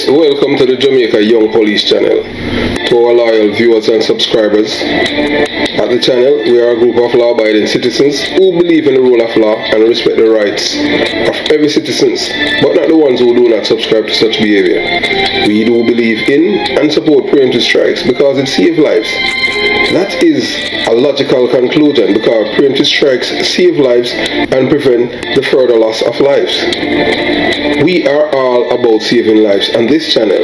Yes, welcome to the Jamaica Young Police channel. To our loyal viewers and subscribers, at the channel we are a group of law-abiding citizens who believe in the rule of law and respect the rights of every citizen, but not the ones who do not subscribe to such behavior. We do believe in and support preemptive strikes because it saves lives. That is a logical conclusion because preemptive strikes save lives and prevent the further loss of lives. We are all about saving lives on this channel.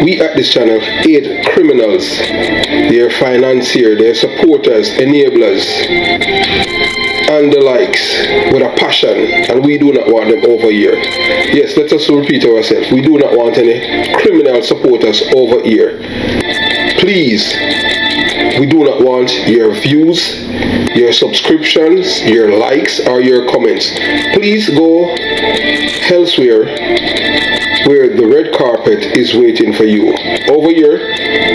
We at this channel aid criminals, their financiers, their supporters, enablers, and the likes with a passion, and we do not want them over here. Yes, let us repeat ourselves. We do not want any criminal supporters over here. Please, we do not want your views, your subscriptions, your likes, or your comments. Please go elsewhere where the red carpet is waiting for you. Over here,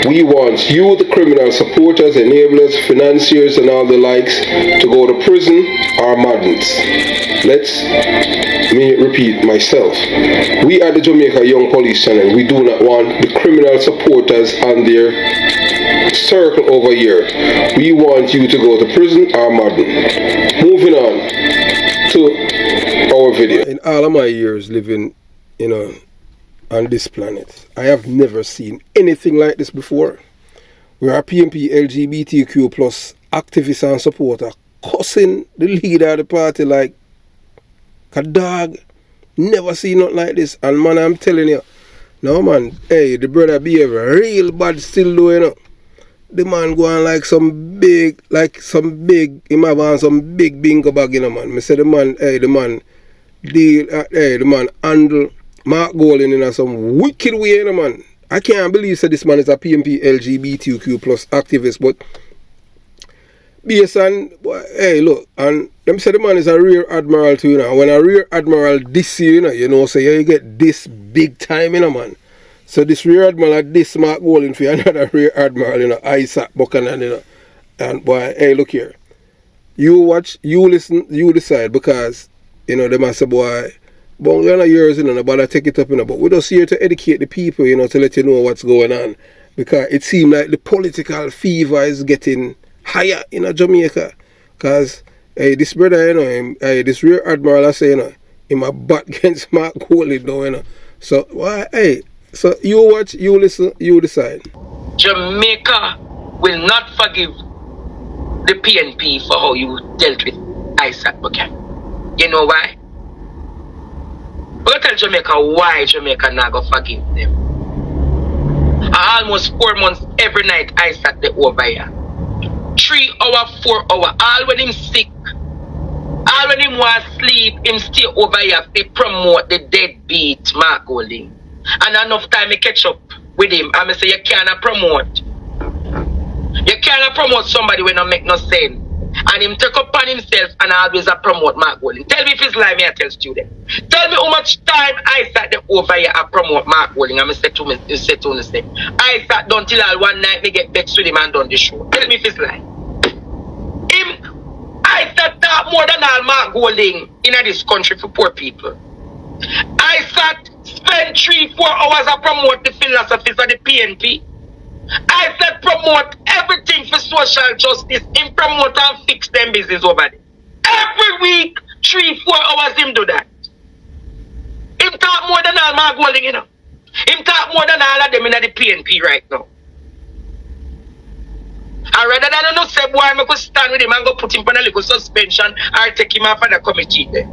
we want you, the criminal supporters, enablers, financiers, and all the likes, to go to prison or madness. Let me repeat myself. We are the Jamaica Young Police channel. We do not want the criminal supporters and their circle over here. We want you to go to prison or madden. Moving on to our video. In all of my years living, on this planet, I have never seen anything like this before. Where a PNP LGBTQ plus activist and supporter cussing the leader of the party like a dog. Never seen nothing like this. And man, I'm telling you, no man, hey, the brother behave real bad still though, The man go on like some big, he might have some big bingo bag, man. Me say the man handle Mark Golding in some wicked way, man. I can't believe that this man is a PNP LGBTQ plus activist, but based on, hey, look, and them say the man is a rear admiral too, When a rear admiral this year, so you get this big time, man. So this rear admiral this Mark Golding for another rear admiral, Isaac Buchanan, and boy, hey, look here. You watch, you listen, you decide, because, they must say, boy, but we're not yours, nobody take it up, but we're just here to educate the people, to let you know what's going on. Because it seems like the political fever is getting higher in Jamaica. Because, hey, this brother, this rear admiral, I say, him a bat against Mark Golding, So, why, hey, so you watch, you listen, you decide. Jamaica will not forgive the PNP for how you dealt with Isaac Buchanan. You know why? We'll tell Jamaica why Jamaica not gonna forgive them. Almost 4 months every night Isaac they over here. 3 hour, 4 hour, all when him sick, all when him want sleep, him stay over here to promote the deadbeat Mark Golding. And enough time I catch up with him and I say you cannot promote. You cannot promote somebody when not make no sense. And him take upon himself and always promote Mark Golding. Tell me if it's lie, me I tell student. Tell me how much time Isaac them over here and promote Mark Golding. And I say to say, Isaac done till all one night me get vexed with him and done the show. Tell me if it's lie. Isaac talk more than all Mark Golding in this country for poor people. Isaac spend 3-4 hours to promote the philosophies of the PNP. I said promote everything for social justice. Him promote and fix them business over there. Every week, 3-4 hours him do that. Him talk more than all Mark Golding, Him talk more than all of them in the PNP right now. And rather than no say boy, I could stand with him and go put him on a little suspension or take him off of the committee there.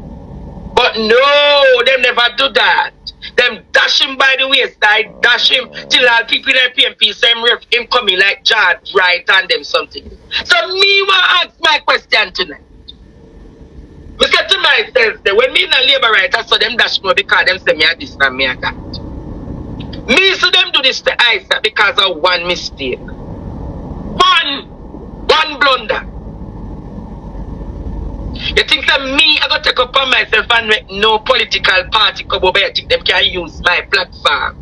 But no, them never do that. Them dash him by the wayside, dash him till all people in the PNP say him coming like John right and them something. So me want to ask my question tonight. I said to myself that when me in a labor right, I saw them dash me because them say me a this and me a that. Me see them do this to Isaac because of one mistake. One blunder. You think that me, I got to take upon myself and make no political party come over here, think them can use my platform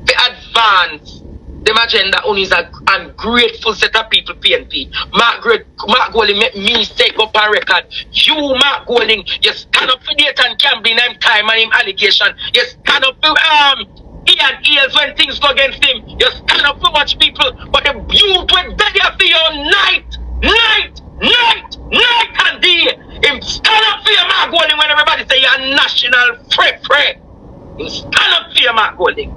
to advance them agenda on is an ungrateful set of people, PNP. Mark Golding make me take up a record. You, Mark Golding, you stand up for Dayton Campbell in time and him allegation. You stand up for he and ears when things go against him. You stand up for much people, but the youth will beg you for your night and day. Him stand up for your Mark Golding when everybody say you're national free. Him stand up for your Mark Golding.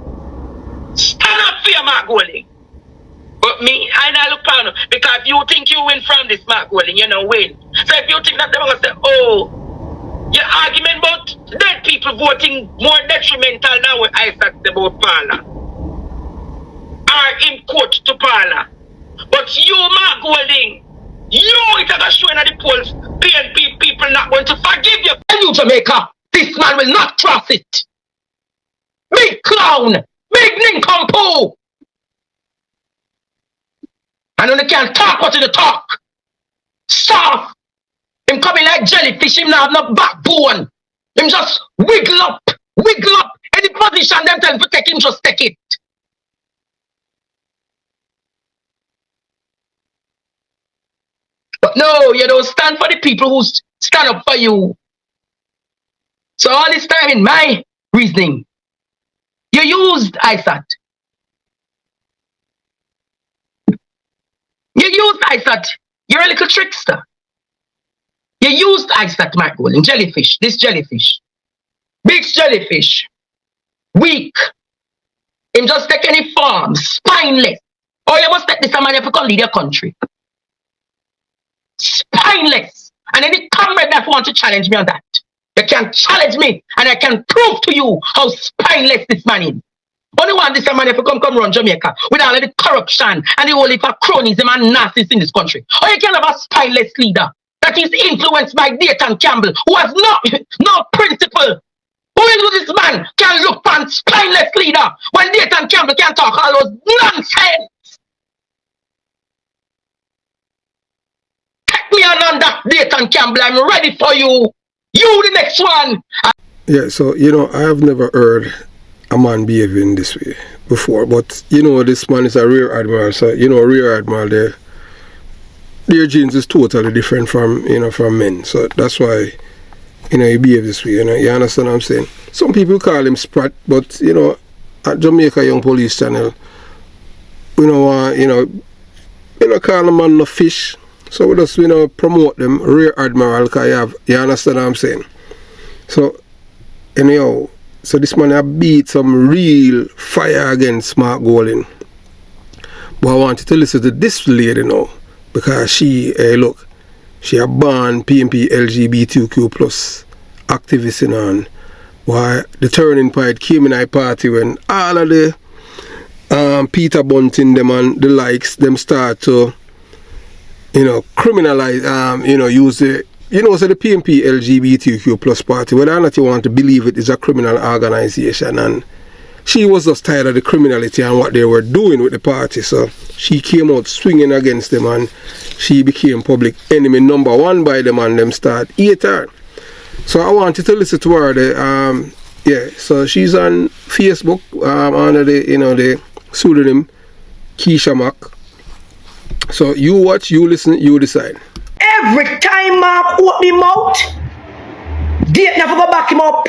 Stand up for your Mark Golding. But me, I not look on him, because if you think you win from this Mark Golding, you don't win. So if you think that they're going to say, oh, your argument about dead people voting more detrimental than what I said about Parla. Or in court to Parla. But you, Mark Golding, it has shown at the polls, PNP people not going to forgive you. Tell you, Jamaica, this man will not cross it. Big clown, big nincompoop. And when they can't talk, what do they talk? Soft. Him coming like jellyfish, him not have no backbone. Him just wiggle up. Any position them tell him to take him, just take it. But no, you don't stand for the people who stand up for you. So all this time in my reasoning, you used ISAT. You used ISAT. You're a little trickster. You used ISAT, Mark Golding. Jellyfish. This jellyfish. Big jellyfish. Weak. Him just take any form. Spineless. Or you must take this man if you can lead your country. Spineless. And any comrade that want to challenge me on that, you can challenge me and I can prove to you how spineless this man is. Only one this man if you come run Jamaica with all of the corruption and the whole heap of cronyism and nazis in this country. Or you can have a spineless leader that is influenced by Dayton Campbell, who has no principle. Who is this man can look for a spineless leader when Dayton Campbell can talk all those nonsense? Take me on that Dayton Campbell, I'm ready for you. You the next one. Yeah, so I have never heard a man behaving this way before, but this man is a rear admiral, so rear admiral their genes is totally different from from men, so that's why he behave this way. You understand what I'm saying? Some people call him Sprat, but at Jamaica Young Police Channel, we don't want call a man no fish, so we just promote them rear admiral, because you understand what I'm saying? So anyhow, so this man have beat some real fire against Mark Golding. But I want you to listen to this lady now, because she, look, she a born PNP LGBTQ plus activist and why the turning point came in our party when all of the Peter Bunting them and the likes them start to criminalize use the so the PNP LGBTQ plus party, whether or not you want to believe it, is a criminal organization, and she was just tired of the criminality and what they were doing with the party, so she came out swinging against them and she became public enemy number one by them, and them start hate her. So I want you to listen to her. So she's on Facebook under the the pseudonym Keisha Mack. So you watch, you listen, you decide. Every time Mark open him out, Dayton have to go back him up.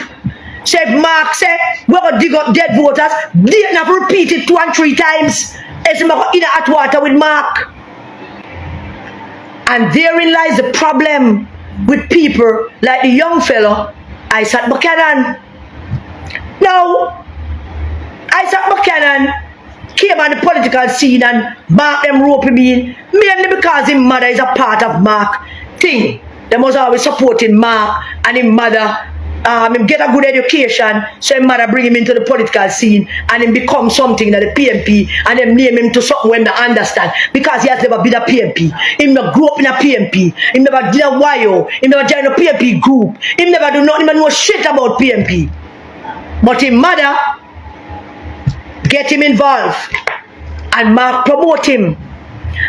So if Mark say, we're going to dig up dead voters, Dayton have to repeat it 2 and 3 times. As he go in the hot water with Mark. And therein lies the problem with people like the young fellow, Isaac Buchanan. Now, Isaac Buchanan came on the political scene and Mark them rope him in, mainly because his mother is a part of Mark thing. They must always supporting Mark and his mother. Him get a good education, so his mother bring him into the political scene and him become something that the PNP, and them name him to something when they understand, because he has never been a PNP. He never grew up in a PNP. He never did a YO. He never joined a PNP group. He never do nothing, even know shit about PNP. But his mother get him involved and Mark promote him.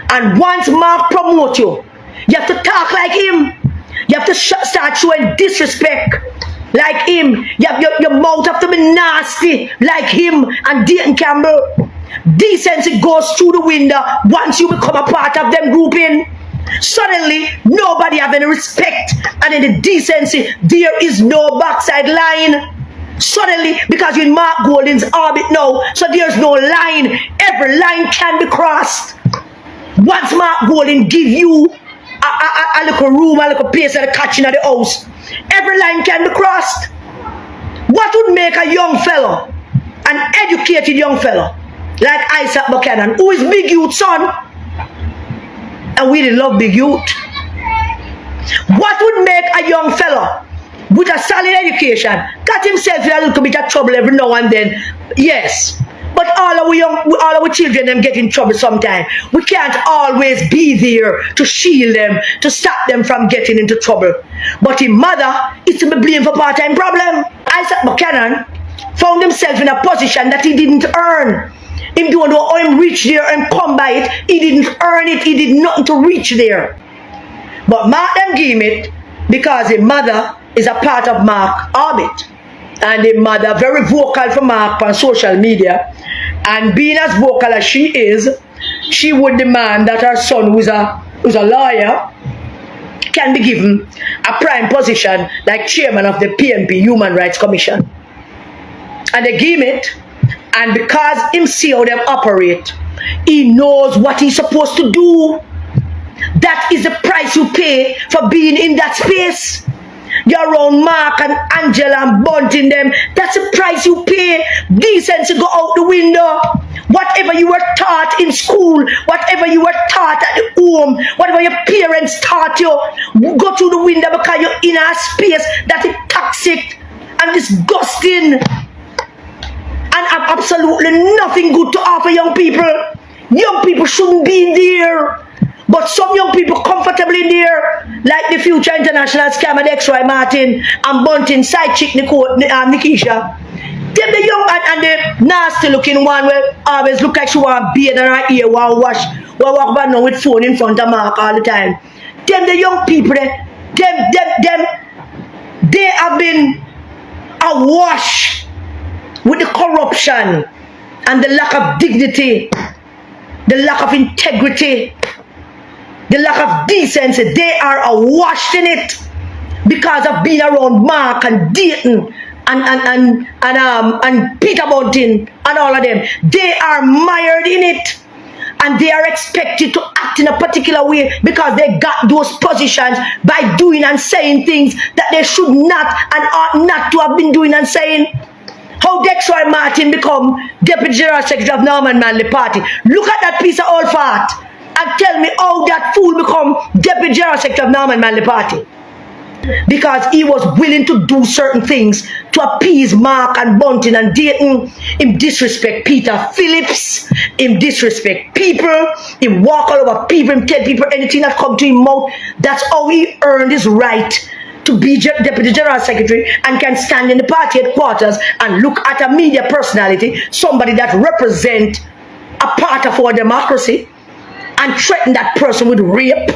And once Mark promote you have to talk like him. You have to start showing disrespect like him. Your mouth have to be nasty like him and Dayton Campbell. Decency goes through the window once you become a part of them grouping. Suddenly nobody have any respect, and in the decency there is no backside line. Suddenly, because you're in Mark Golden's orbit now, so there's no line. Every line can be crossed. Once Mark Golden give you a little room, a little place at the catching of the house, every line can be crossed. What would make a young fellow, an educated young fellow, like Isaac Buchanan, who is Big Youth son, and we really love Big Youth, what would make a young fellow with a solid education got himself in a little bit of trouble every now and then? Yes, but all our children them get in trouble sometimes. We can't always be there to shield them, to stop them from getting into trouble. But his mother is to be blamed for part-time problem. Isaac Buchanan found himself in a position that he didn't earn. Him don't know how him reach there and come by it. He didn't earn it. He did nothing to reach there. But Mark them give him it because his mother is a part of Mark orbit. And the mother very vocal for Mark on social media. And being as vocal as she is, she would demand that her son, who's a lawyer, can be given a prime position like chairman of the PNP Human Rights Commission. And they give him it, and because him see how them operate, he knows what he's supposed to do. That is the price you pay for being in that space. You're around Mark and Angela and Bunting them. That's the price you pay. Decency go out the window. Whatever you were taught in school, whatever you were taught at the home, whatever your parents taught you, go through the window because you're in a space that is toxic and disgusting and have absolutely nothing good to offer young people. Young people shouldn't be there. But some young people comfortably there, like the future international scammer Dexroy Martin and Bunting side chick Nikisha. Them the young and the nasty looking one will always look like she want beard and her ear want wash, walk back now with phone in front of Mark all the time. Them the young people, they have been awash with the corruption and the lack of dignity, the lack of integrity, the lack of decency. They are awash in it because of being around Mark and Dayton and Peter Bunting and all of them. They are mired in it, and they are expected to act in a particular way because they got those positions by doing and saying things that they should not and ought not to have been doing and saying. How Dexroy Martin become Deputy General Secretary of Norman Manley Party. Look at that piece of old fat and tell me how that fool become Deputy General Secretary of Norman Manley Party. Because he was willing to do certain things to appease Mark and Bunting and Dayton. Him disrespect Peter Phillips. Him disrespect people. Him walk all over people. Him tell people anything that come to him mouth. That's how he earned his right to be Deputy General Secretary and can stand in the party headquarters and look at a media personality, somebody that represent a part of our democracy, and threaten that person with rape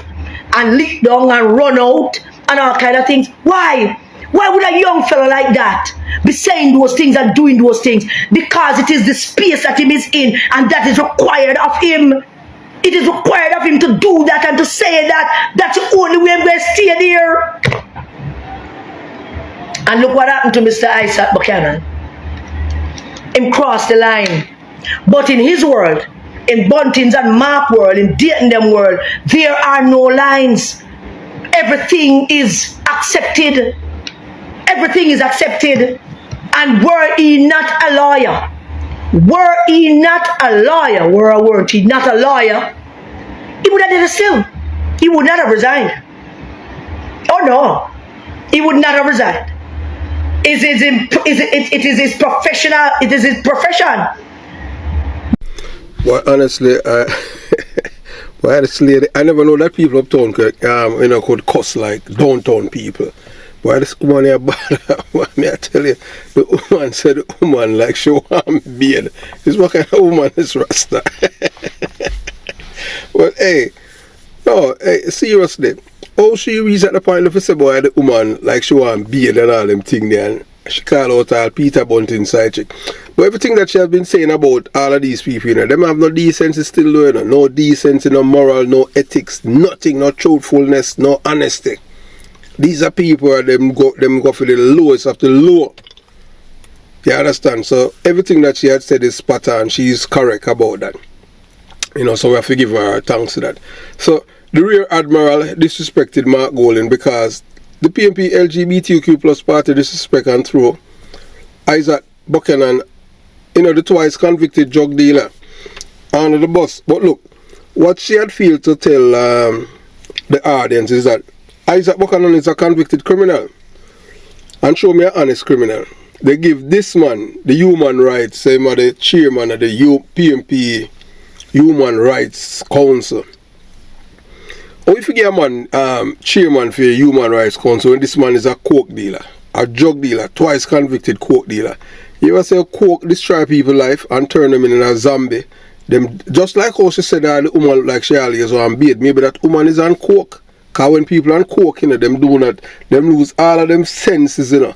and lick down and run out and all kind of things. Why? Why would a young fellow like that be saying those things and doing those things? Because it is the space that he is in, and that is required of him. It is required of him to do that and to say that. That's the only way I'm going to stay there. And look what happened to Mr. Isaac Buchanan. Him crossed the line. But in his world, in Bunting's and Mark world, in Dayton them world, there are no lines. Everything is accepted. Everything is accepted. And were he not a lawyer, were he not a lawyer, were he not a lawyer, he would have did it still. He would not have resigned. Oh no, he would not have resigned. It is his professional. It is his profession. Well, honestly, I never know that people uptown could cuss like downtown people. Why this woman here bad? May I tell you, the woman said the woman like she want beard. This what kind of woman is Rasta? But hey, no, hey, seriously. How she reach at the point of say boy the woman like she want beard and all them thing there, and she call out all Peter Bunting side chick. But everything that she has been saying about all of these people, them have no decency still doing, no decency, no moral, no ethics, nothing, no truthfulness, no honesty. These are people them go for the lowest of the low. You understand? So everything that she had said is spot on. She's correct about that. You know, so we have to give her thanks to that. So the Rear Admiral disrespected Mark Golding because the PNP LGBTQ plus party disrespect and throw Isaac Buchanan, you know, the twice convicted drug dealer, under the bus. But look, what she had failed to tell the audience is that Isaac Buchanan is a convicted criminal. And show me an honest criminal. They give this man the human rights, same as the chairman of the PNP Human Rights Council. Or if you get a man chairman for the Human Rights Council when this man is a coke dealer, a drug dealer, twice convicted coke dealer. You ever say coke destroy people's life and turn them in a zombie? Them just like how she said that the woman look like she always on bed. Maybe that woman is on coke. Cause when people on coke, you know, them do not, them lose all of them senses, you know.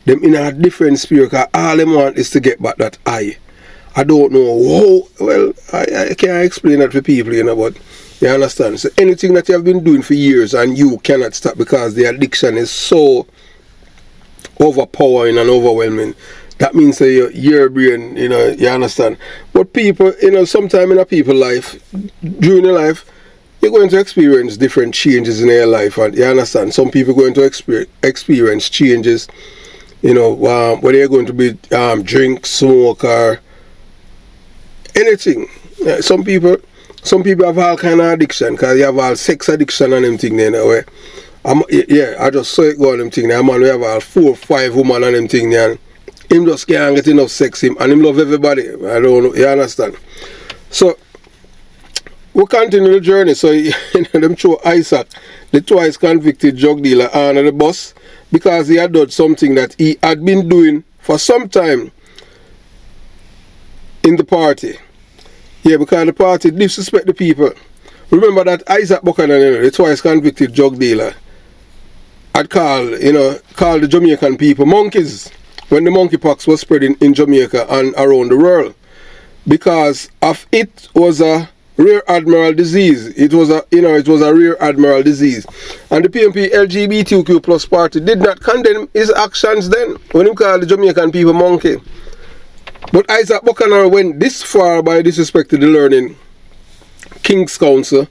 Them in a different spirit, cause all them want is to get back that eye. I don't know how, well, I can't explain that to people, you know, but you understand. So anything that you have been doing for years and you cannot stop because the addiction is so overpowering and overwhelming, that means that your brain, you know, you understand. But people, you know, sometime in a people's life, during your life, you're going to experience different changes in your life, and you understand. Some people are going to experience changes, you know, whether you're going to be drink, smoke, or anything. Some people have all kind of addiction, because you have all sex addiction and them thing there, you know, yeah, I just saw it go on them thing there. Man, we have all 4 or 5 women on them thing there, and him just can't get enough sex, and him love everybody. I don't know, you understand. So we continue the journey. So you know, them show Isaac, the twice convicted drug dealer, on the bus because he had done something that he had been doing for some time in the party. Yeah, because the party disrespect the people. Remember that Isaac Buchanan, you know, the twice convicted drug dealer, had called the Jamaican people monkeys when the monkeypox was spreading in Jamaica and around the world, because of it was a Rear Admiral disease. It was a Rear Admiral disease, and the PNP LGBTQ plus party did not condemn his actions then when he called the Jamaican people monkey. But Isaac Buchanan went this far by disrespecting the learning King's Counsel,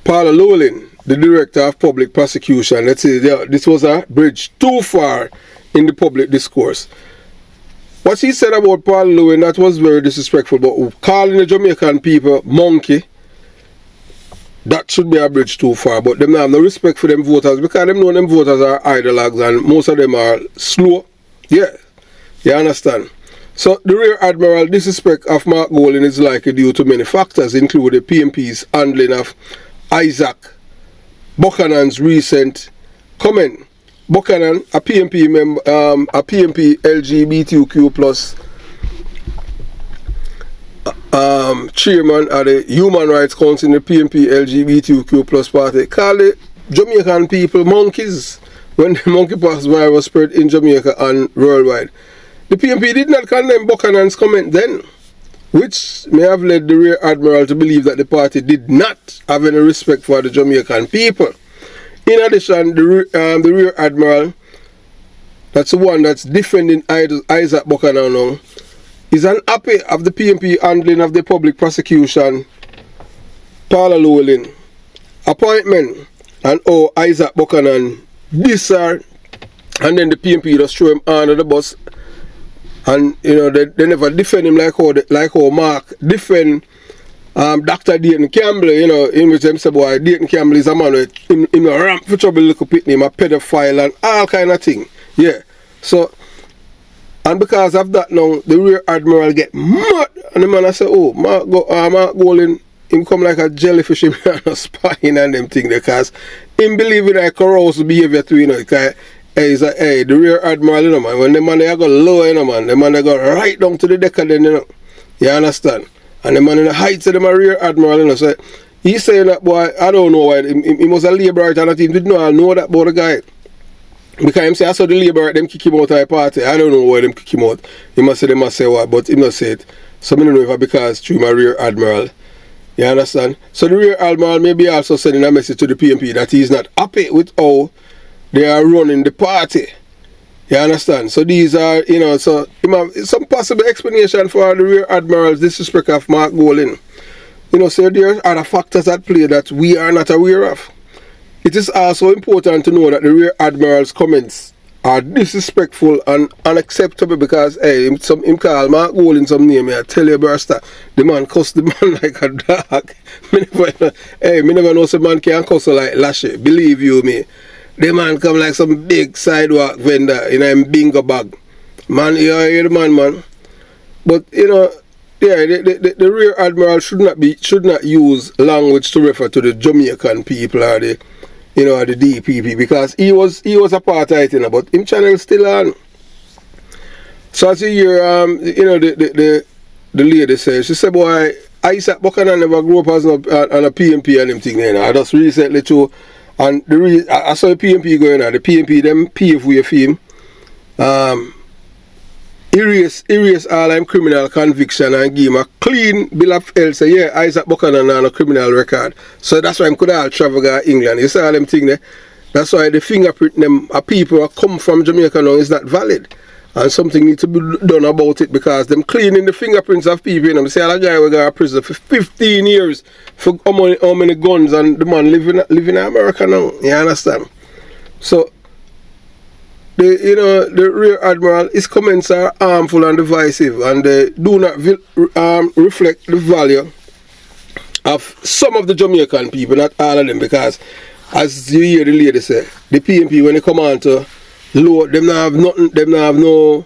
Paula Lowling, the Director of Public Prosecution. Let's say this was a bridge too far in the public discourse. What he said about Paul Lewin, that was very disrespectful, but calling the Jamaican people monkey, that should be a bridge too far. But them have no respect for them voters, because them know them voters are ideologues and most of them are slow. Yeah, you understand. So the Rear Admiral disrespect of Mark Golding is likely due to many factors, including the PNP's handling of Isaac Buchanan's recent comment. Buchanan, a PNP member, a PNP LGBTQ plus chairman of the Human Rights Council in the PNP LGBTQ plus party, called the Jamaican people monkeys when the monkeypox virus spread in Jamaica and worldwide. The PNP did not condemn Buchanan's comment then, which may have led the Rear Admiral to believe that the party did not have any respect for the Jamaican people. In addition, the Rear Admiral, that's the one that's defending Isaac Buchanan now, is unhappy of the PNP handling of the public prosecution, Paula Lowling appointment, and Isaac Buchanan disar, and then the PNP just throw him under the bus, and you know they never defend him like how Mark defend Dr. Dayton Campbell, you know, in which them say, boy, Dayton Campbell is a man with him a ramp for trouble, little pitney, him a pedophile and all kind of thing. Yeah. So, and because of that now, the Rear Admiral get mad, and the man I say, oh, Mark Golding, him come like a jellyfish, him and spying and them thing, because him believe in a corrosive behavior too, you know, because the Rear Admiral, you know, man, when the man they go low, you know, man, the man they go right down to the deck and then, you know, you understand? And the man in the heights of them a Rear Admiral, you know, so he's saying that, boy, I don't know why, he must have labor right, and I didn't know that about the guy. Because him say, I saw the labor right, them kick him out of the party. I don't know why them kick him out. He must say what, but he must say it. So I don't know if because through my Rear Admiral. You understand? So the Rear Admiral may be also sending a message to the PNP that he's not happy with how they are running the party. You understand? So these are, you know, so some possible explanation for the Rear Admiral's disrespect of Mark Golding. You know, so there are other factors at play that we are not aware of. It is also important to know that the Rear Admiral's comments are disrespectful and unacceptable because, hey, him call Mark Golding some name, I tell you, Burster, the man cuss the man like a dog. Me never know some man can cuss like Lashy, believe you me. The man come like some big sidewalk vendor in a bingo bag. Man, you hear the man. But, you know, yeah, the Rear Admiral should not use language to refer to the Jamaican people or the, you know, the DPP, because he was a part of it, you know, but him channel still on. So as you hear, you know, the lady says, she said, boy, Isaac Buchanan never grew up as on a PMP and them thing, you know. I just recently too. And I saw the PMP going on. The PMP, them pave way for him. Erase all them criminal conviction and give him a clean bill of health. Say, yeah, Isaac Buchanan on a criminal record. So that's why I could all travel to England. You see all them thing there? That's why the fingerprint them people who come from Jamaica now is not valid. And something needs to be done about it because them cleaning the fingerprints of people. You know, say a guy will go to prison for 15 years for how many guns, and the man living in America now. You understand? So the Rear Admiral, his comments are harmful and divisive, and they do not reflect the value of some of the Jamaican people, not all of them, because as you hear the lady say, the PMP when they come on to low, them not have no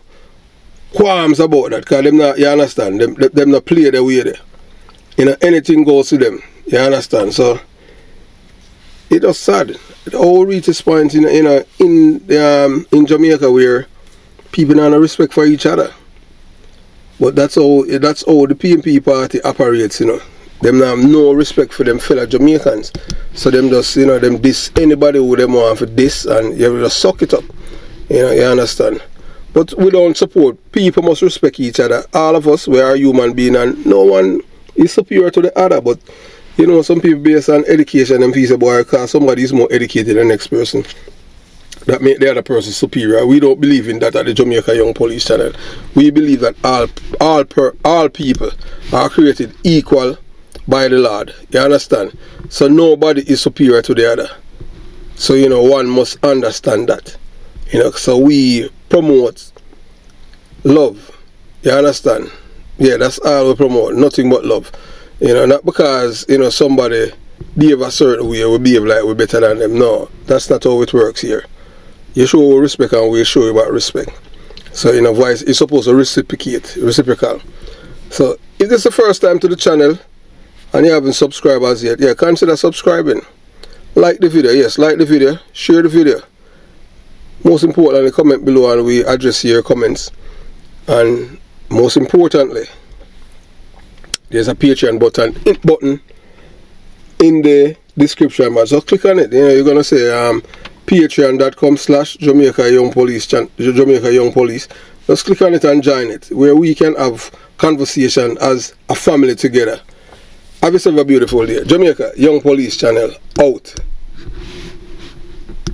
qualms about that, because them not, you understand, them not play the way there. You know, anything goes to them. You understand? So it was sad. It all reaches point in Jamaica where people don't have respect for each other. But that's how the PMP party operates, you know. Them have no respect for them fellow Jamaicans. So them just, you know, them diss anybody who them want for this, and you just suck it up. You know, you understand? But we don't support. People must respect each other. All of us, we are human beings, and no one is superior to the other. But you know, some people based on education and piece of boy, because somebody is more educated than the next person, that make the other person superior. We don't believe in that at the Jamaica Young Police channel. We believe that all people are created equal by the Lord. You understand? So nobody is superior to the other. So, you know, one must understand that. You know, so we promote love. You understand? Yeah, that's all we promote. Nothing but love. You know, not because, you know, somebody behave a certain way, we behave like we're better than them. No, that's not how it works here. You show respect and we show you about respect. So, you know, voice is supposed to reciprocal. So, if this is the first time to the channel and you haven't subscribed as yet, yeah, consider subscribing. Like the video, yes, like the video, share the video. Most importantly, comment below and we address your comments. And most importantly, there's a Patreon button in the description box. Just click on it. You know, you're gonna say patreon.com/Jamaica Young Police Jamaica Young Police. Just click on it and join it, where we can have conversation as a family together. Have yourself a beautiful day. Jamaica Young Police channel out.